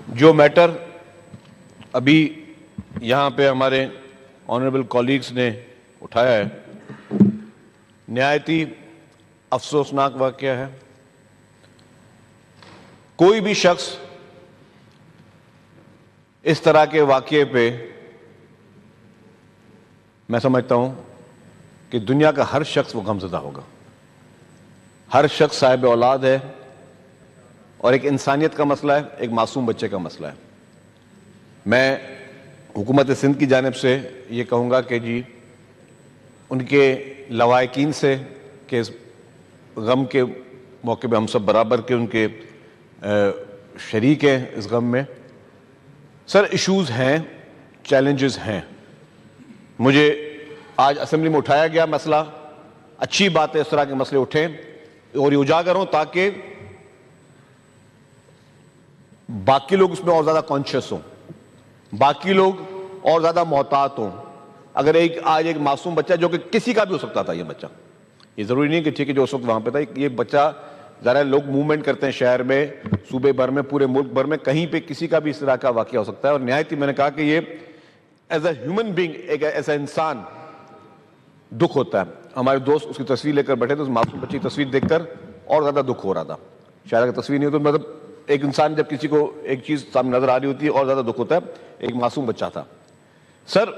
جو میٹر ابھی یہاں پہ ہمارے آنریبل کولیگز نے اٹھایا ہے نہایتی افسوسناک واقعہ ہے۔ کوئی بھی شخص اس طرح کے واقعے پہ میں سمجھتا ہوں کہ دنیا کا ہر شخص وہ غمزدہ ہوگا۔ ہر شخص صاحب اولاد ہے اور ایک انسانیت کا مسئلہ ہے، ایک معصوم بچے کا مسئلہ ہے۔ میں حکومت سندھ کی جانب سے یہ کہوں گا کہ جی ان کے لواحقین سے کہ اس غم کے موقع پہ ہم سب برابر کے ان کے شریک ہیں اس غم میں۔ سر ایشوز ہیں، چیلنجز ہیں۔ مجھے آج اسمبلی میں اٹھایا گیا مسئلہ، اچھی بات ہے اس طرح کے مسئلے اٹھیں اور یہ اجاگر ہوں تاکہ باقی لوگ اس میں اور زیادہ کانشیس ہوں، باقی لوگ اور زیادہ محتاط ہوں۔ اگر آج ایک معصوم بچہ جو کہ کسی کا بھی ہو سکتا تھا، یہ بچہ، یہ ضروری نہیں کہ ٹھیک ہے جو اس وقت وہاں پہ تھا، یہ بچہ ذرا لوگ موومنٹ کرتے ہیں شہر میں، صوبے بھر میں، پورے ملک بھر میں، کہیں پہ کسی کا بھی اس طرح کا واقعہ ہو سکتا ہے۔ اور نہایت میں نے کہا کہ یہ ایز اے ہیومن بینگ، ایک ایسا انسان دکھ ہوتا ہے۔ ہمارے دوست اس کی تصویر لے کر بیٹھے تھے، اس معصوم بچی کی تصویر دیکھ کر اور زیادہ دکھ ہو رہا تھا۔ شاید اگر تصویر نہیں ہو تو مطلب ایک انسان جب کسی کو ایک چیز سامنے نظر آ رہی ہوتی ہے اور زیادہ دکھ ہوتا ہے۔ ایک معصوم بچہ تھا۔ سر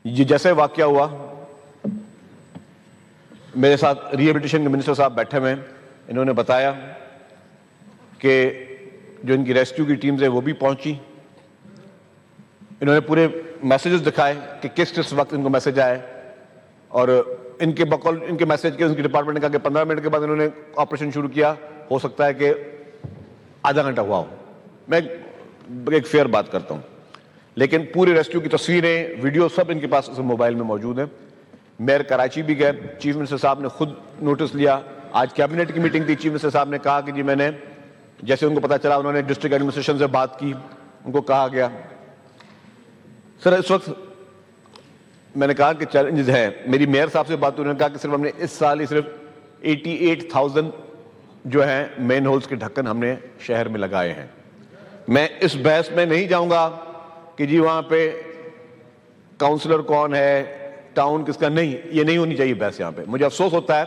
یہ جیسے واقعہ ہوا، میرے ساتھ ری ایبلیٹیشن کے منسٹر صاحب بیٹھے ہوئے ہیں، انہوں نے بتایا کہ جو ان کی ریسکیو کی ٹیمز ہیں وہ بھی پہنچی، انہوں نے پورے میسیجز دکھائے کہ کس وقت ان کو میسیج آئے، اور ان کے میسیج کے ان کی ڈپارٹمنٹ نے کہا کہ 15 منٹ کے بعد انہوں نے آپریشن شروع کیا، ہو سکتا ہے کہ آدھا گھنٹہ ہوا ہو۔ میں ایک فیئر بات کرتا ہوں، لیکن پوری ریسکیو کی تصویریں، ویڈیو سب ان کے پاس موبائل میں موجود ہیں۔ میئر کراچی بھی گئے، چیف منسٹر صاحب نے خود نوٹس لیا۔ آج کیبنٹ کی میٹنگ تھی، چیف منسٹر صاحب نے کہا کہ جی میں نے جیسے ان کو پتا چلا انہوں نے ڈسٹرکٹ ایڈمنسٹریشن سے بات کی، ان کو کہا گیا۔ سر اس وقت میں نے کہا کہ چیلنجز ہے، میری میئر صاحب سے بات ہوئی، انہوں نے کہا کہ صرف ہم نے اس سال ہی صرف 88,000 جو ہیں مین ہولز کے ڈھکن ہم نے شہر میں لگائے ہیں۔ میں اس بحث میں نہیں جاؤں گا کہ جی وہاں پہ کاؤنسلر کون ہے، ٹاؤن کس کا، نہیں، یہ نہیں ہونی چاہیے بحث یہاں پہ۔ مجھے افسوس ہوتا ہے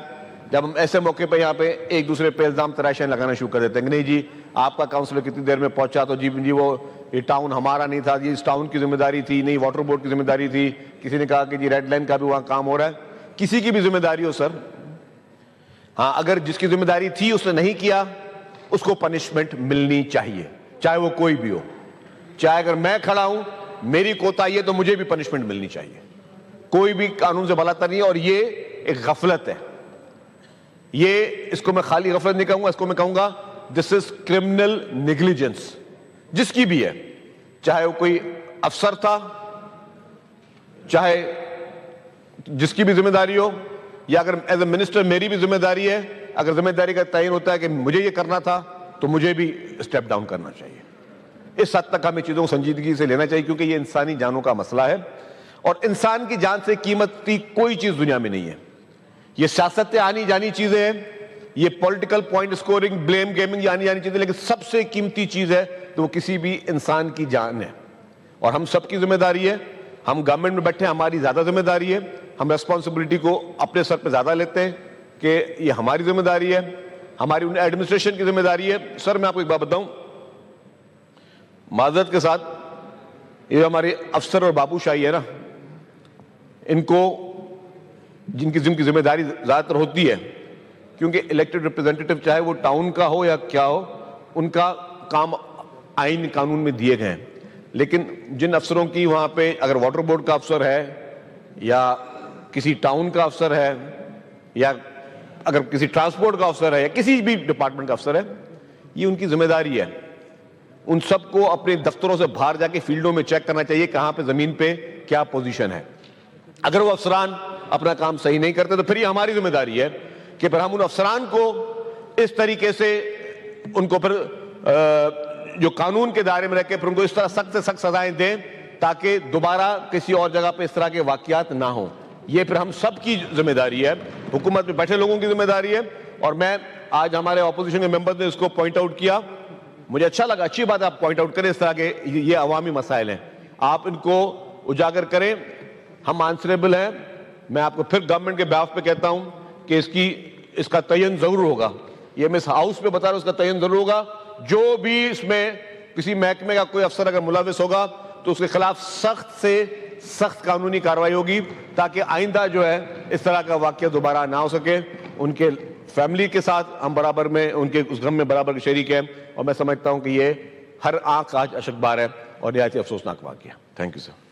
جب ہم ایسے موقع پہ یہاں پہ ایک دوسرے پہ الزام تراشیاں لگانا شروع کر دیتے ہیں کہ نہیں جی آپ کا کاؤنسلر کتنی دیر میں پہنچا تو جی وہ یہ ٹاؤن ہمارا نہیں تھا، یہ اس ٹاؤن کی ذمہ داری تھی، نہیں واٹر بورڈ کی ذمہ داری تھی، کسی نے کہا کہ جی ریڈ لائن کا بھی وہاں کام ہو رہا ہے۔ کسی کی بھی ذمہ داری ہو سر، ہاں اگر جس کی ذمہ داری تھی اس نے نہیں کیا، اس کو پنشمنٹ ملنی چاہیے، چاہے وہ کوئی بھی ہو۔ چاہے اگر میں کھڑا ہوں میری کوتاہی ہے تو مجھے بھی پنشمنٹ ملنی چاہیے۔ کوئی بھی قانون سے بھلاتا نہیں ہے، اور یہ ایک غفلت ہے۔ یہ اس کو میں خالی غفلت نہیں کہوں گا، اس کو میں کہوں گا دس از کرمنل نیگلیجنس، جس کی بھی ہے، چاہے وہ کوئی افسر تھا، چاہے جس کی بھی ذمہ داری ہو، یا اگر ایز اے منسٹر میری بھی ذمہ داری ہے، اگر ذمہ داری کا تعین ہوتا ہے کہ مجھے یہ کرنا تھا تو مجھے بھی اسٹیپ ڈاؤن کرنا چاہیے۔ اس حد تک ہمیں چیزوں کو سنجیدگی سے لینا چاہیے، کیونکہ یہ انسانی جانوں کا مسئلہ ہے، اور انسان کی جان سے قیمتی کوئی چیز دنیا میں نہیں ہے۔ یہ سیاست آنی جانی چیزیں ہیں، یہ political point scoring, blame gaming, یہ آنی جانی چیزیں، لیکن سب سے قیمتی چیز ہے تو وہ کسی بھی انسان کی جان ہے، اور ہم سب کی ذمہ داری ہے۔ ہم گورنمنٹ میں بیٹھے ہیں، ہماری زیادہ ذمہ داری ہے، ہم ریسپانسبلٹی کو اپنے سر پہ زیادہ لیتے ہیں کہ یہ ہماری ذمہ داری ہے، ہماری ایڈمنسٹریشن کی ذمہ داری ہے۔ سر میں آپ کو ایک بات بتاؤں، معذرت کے ساتھ، یہ ہمارے افسر اور بابو شاہی ہے نا، ان کو جن کی ذمہ داری زیادہ تر ہوتی ہے، کیونکہ الیکٹڈ ریپرزینٹیٹو چاہے وہ ٹاؤن کا ہو یا کیا ہو، ان کا کام آئین قانون میں دیے گئے ہیں، لیکن جن افسروں کی وہاں پہ اگر واٹر بورڈ کا افسر ہے یا کسی ٹاؤن کا افسر ہے یا اگر کسی ٹرانسپورٹ کا افسر ہے یا کسی بھی ڈپارٹمنٹ کا افسر ہے، یہ ان کی ذمہ داری ہے۔ ان سب کو اپنے دفتروں سے باہر جا کے فیلڈوں میں چیک کرنا چاہیے کہاں پہ زمین پہ کیا پوزیشن ہے۔ اگر وہ افسران اپنا کام صحیح نہیں کرتے تو پھر یہ ہماری ذمہ داری ہے کہ پھر ہم ان افسران کو اس طریقے سے ان کو پھر جو قانون کے دائرے میں رہ کے پھر ان کو اس طرح سخت سے سخت سزائیں دیں تاکہ دوبارہ کسی اور جگہ پہ اس طرح کے واقعات نہ ہوں۔ یہ پھر ہم سب کی ذمہ داری ہے، حکومت میں بیٹھے لوگوں کی ذمہ داری ہے، اور میں آج ہمارے اپوزیشن کے ممبر نے اس کو پوائنٹ آؤٹ کیا مجھے اچھا لگا, اچھی بات آپ پوائنٹ آؤٹ کریں اس طرح کے یہ عوامی مسائل ہیں, آپ ان کو اجاگر کریں. ہم آنسریبل ہیں. میں آپ کو پھر گورنمنٹ کے بیاف پہ کہتا ہوں کہ اس کا تعین ضرور ہوگا. یہ میں اس ہاؤس پہ بتا رہا ہوں, اس کا تعین ضرور ہوگا. جو بھی اس میں کسی محکمے کا کوئی افسر اگر ملوث ہوگا تو اس کے خلاف سخت سے سخت قانونی کارروائی ہوگی, تاکہ آئندہ جو ہے اس طرح کا واقعہ دوبارہ نہ ہو سکے. ان کے فیملی کے ساتھ ہم برابر میں ان کے اس غم میں برابر کے شریک ہیں, اور میں سمجھتا ہوں کہ یہ ہر آنکھ آج اشک بار ہے اور نہایت افسوسناک واقعہ. Thank you sir.